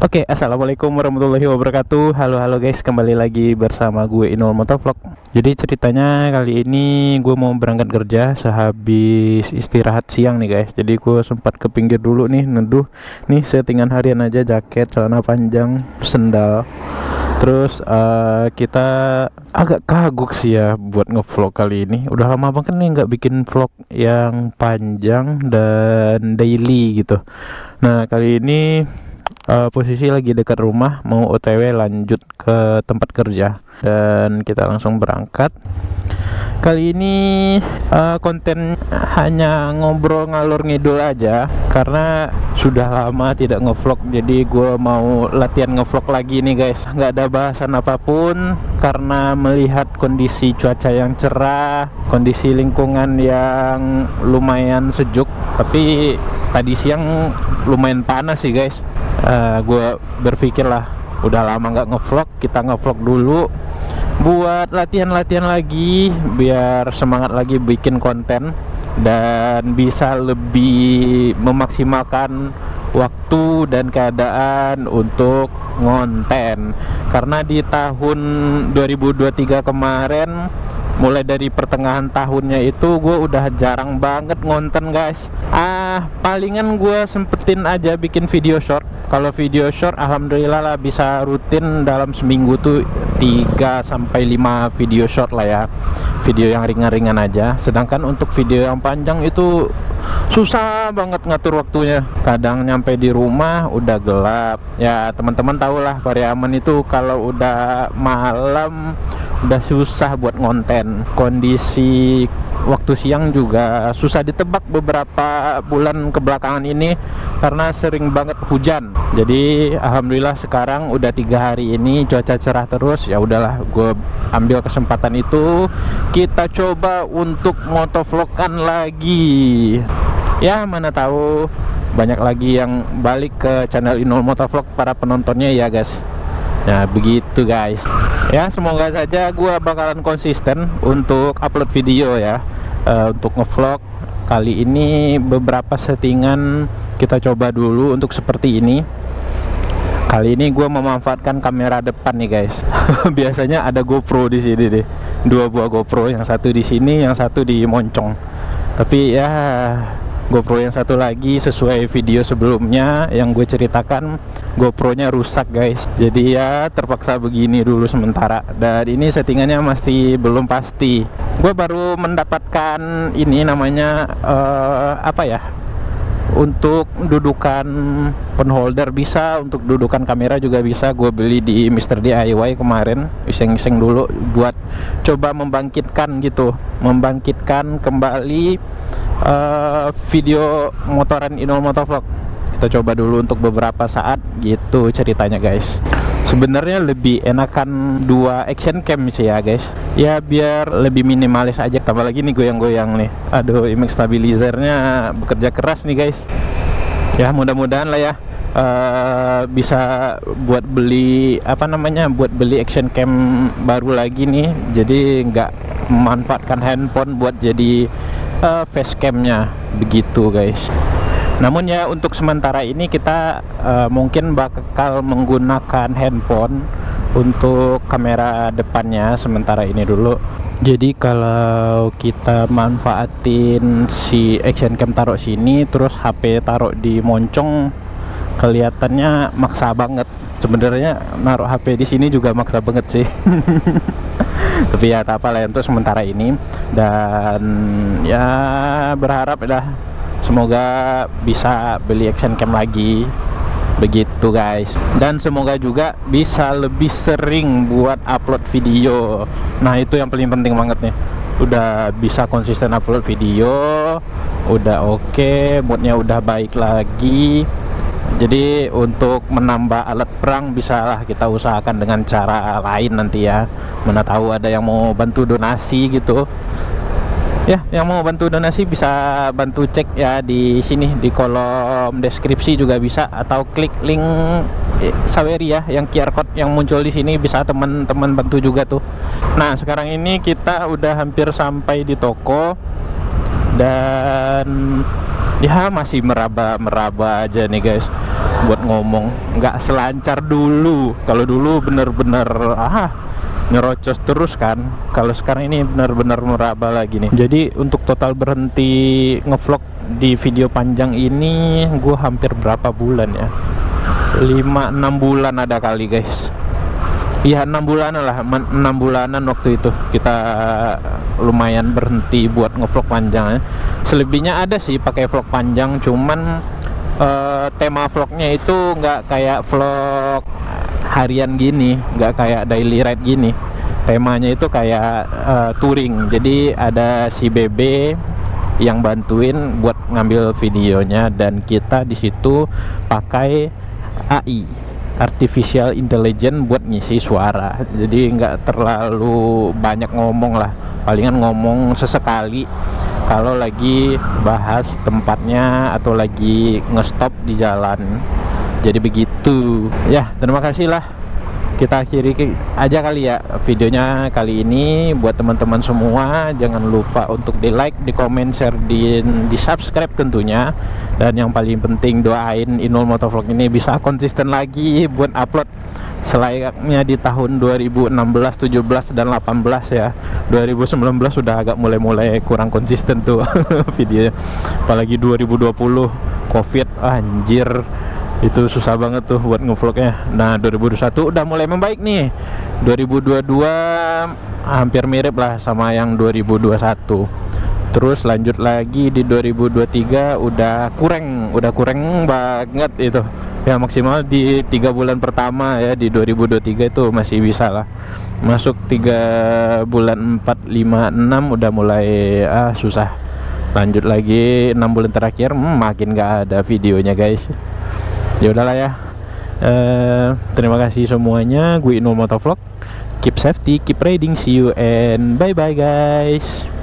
Oke, assalamualaikum warahmatullahi wabarakatuh. Halo halo guys, kembali lagi bersama gue Inul Motovlog. Jadi ceritanya kali ini gue mau berangkat kerja sehabis istirahat siang nih guys. Jadi gue sempat ke pinggir dulu nih, neduh nih settingan harian aja, jaket, celana panjang, sendal. Terus kita agak kagok sih ya buat ngevlog kali ini. Udah lama banget nih nggak bikin vlog yang panjang dan daily gitu. Nah kali ini posisi lagi dekat rumah, mau OTW lanjut ke tempat kerja dan kita langsung berangkat. Kali ini konten hanya ngobrol ngalur ngidul aja karena sudah lama tidak ngevlog, jadi gue mau latihan ngevlog lagi nih guys. Nggak ada bahasan apapun karena melihat kondisi cuaca yang cerah, kondisi lingkungan yang lumayan sejuk, tapi tadi siang lumayan panas sih guys. Gue berpikir lah, udah lama nggak ngevlog, kita ngevlog dulu buat latihan-latihan lagi biar semangat lagi bikin konten dan bisa lebih memaksimalkan waktu dan keadaan untuk ngonten. Karena di tahun 2023 kemarin, mulai dari pertengahan tahunnya itu gue udah jarang banget ngonten guys. Palingan gue sempetin aja bikin video short. Kalau video short alhamdulillah lah bisa rutin dalam seminggu tuh 3-5 video short lah ya, video yang ringan-ringan aja. Sedangkan untuk video yang panjang itu susah banget ngatur waktunya. Kadang nyampe di rumah udah gelap ya, teman-teman tahu lah Pariaman itu kalau udah malam udah susah buat ngonten. Kondisi waktu siang juga susah ditebak beberapa bulan kebelakangan ini karena sering banget hujan. Jadi alhamdulillah sekarang udah 3 hari ini cuaca cerah terus. Ya udahlah, gue ambil kesempatan itu, kita coba untuk motovlogkan lagi. Ya mana tahu banyak lagi yang balik ke channel Inul Motovlog para penontonnya ya guys. Nah begitu guys. Ya semoga saja gue bakalan konsisten untuk upload video ya. Untuk ngevlog kali ini beberapa settingan kita coba dulu untuk seperti ini. Kali ini gue memanfaatkan kamera depan nih guys. Biasanya ada GoPro di sini deh, 2 buah GoPro, yang satu di sini, yang satu di moncong. Tapi ya GoPro yang satu lagi sesuai video sebelumnya yang gue ceritakan, GoPro-nya rusak guys. Jadi ya terpaksa begini dulu sementara. Dan ini settingannya masih belum pasti. Gue baru mendapatkan ini namanya apa ya? Untuk dudukan penholder bisa, untuk dudukan kamera juga bisa. Gue beli di Mr. DIY kemarin, iseng-iseng dulu buat coba membangkitkan gitu, membangkitkan kembali video motoran Inul Motovlog. Kita coba dulu untuk beberapa saat gitu ceritanya guys. Sebenarnya lebih enakan 2 action cam sih ya guys. Ya biar lebih minimalis aja. Tambah lagi nih goyang-goyang nih. Aduh, image stabilizernya bekerja keras nih guys. Ya mudah-mudahan lah ya bisa buat beli buat beli action cam baru lagi nih. Jadi nggak memanfaatkan handphone buat jadi facecamnya begitu guys. Namun ya untuk sementara ini kita mungkin bakal menggunakan handphone untuk kamera depannya sementara ini dulu. Jadi kalau kita manfaatin si action cam taruh sini, terus HP taruh di moncong, kelihatannya maksa banget. Sebenarnya naruh HP di sini juga maksa banget sih. Tapi ya tak apa lah untuk sementara ini. Dan ya berharap dah semoga bisa beli action cam lagi begitu guys. Dan semoga juga bisa lebih sering buat upload video. Nah itu yang paling penting banget nih. Udah bisa konsisten upload video, udah oke, moodnya udah baik lagi. Jadi untuk menambah alat perang bisalah kita usahakan dengan cara lain nanti ya. Mana tahu ada yang mau bantu donasi gitu. Ya, yang mau bantu donasi bisa bantu cek ya di sini di kolom deskripsi juga bisa, atau klik link Sawery ya, yang QR code yang muncul di sini, bisa teman-teman bantu juga tuh. Nah, sekarang ini kita udah hampir sampai di toko dan ya masih meraba-meraba aja nih guys. buat ngomong, nggak selancar dulu. Kalau dulu bener-bener nyerocos terus kan. Kalau sekarang ini benar-benar meraba lagi nih. Jadi untuk total berhenti ngevlog di video panjang ini gue hampir berapa bulan ya, 5-6 bulan ada kali guys. Iya 6 bulanan lah, 6 bulanan waktu itu kita lumayan berhenti buat ngevlog panjang ya. Selebihnya ada sih pakai vlog panjang, cuman tema vlognya itu nggak kayak vlog harian gini, nggak kayak daily ride gini. Temanya itu kayak touring. Jadi ada si Bebe yang bantuin buat ngambil videonya, dan kita di situ pakai AI, artificial intelligence, buat ngisi suara. Jadi nggak terlalu banyak ngomong lah, palingan ngomong sesekali kalau lagi bahas tempatnya atau lagi ngestop di jalan. Jadi begitu ya. Terima kasih lah, kita akhiri aja kali ya videonya kali ini. Buat teman-teman semua, jangan lupa untuk di like, di komen, share, di subscribe tentunya. Dan yang paling penting, doain Inul Motovlog ini bisa konsisten lagi buat upload selayaknya di tahun 2016, 17 dan 18 ya. 2019 sudah agak mulai kurang konsisten tuh videonya. Apalagi 2020 Covid, anjir, itu susah banget tuh buat ngevlognya. Nah 2021 udah mulai membaik nih. 2022 hampir mirip lah sama yang 2021. Terus lanjut lagi di 2023 udah kurang banget itu ya. Maksimal di 3 bulan pertama ya, di 2023 itu masih bisa lah. Masuk 3 bulan 4, 5, 6 udah mulai susah. Lanjut lagi 6 bulan terakhir makin gak ada videonya guys. Ya udahlah ya. Terima kasih semuanya. Gue Inul Motovlog. Keep safety, keep riding. See you and bye bye guys.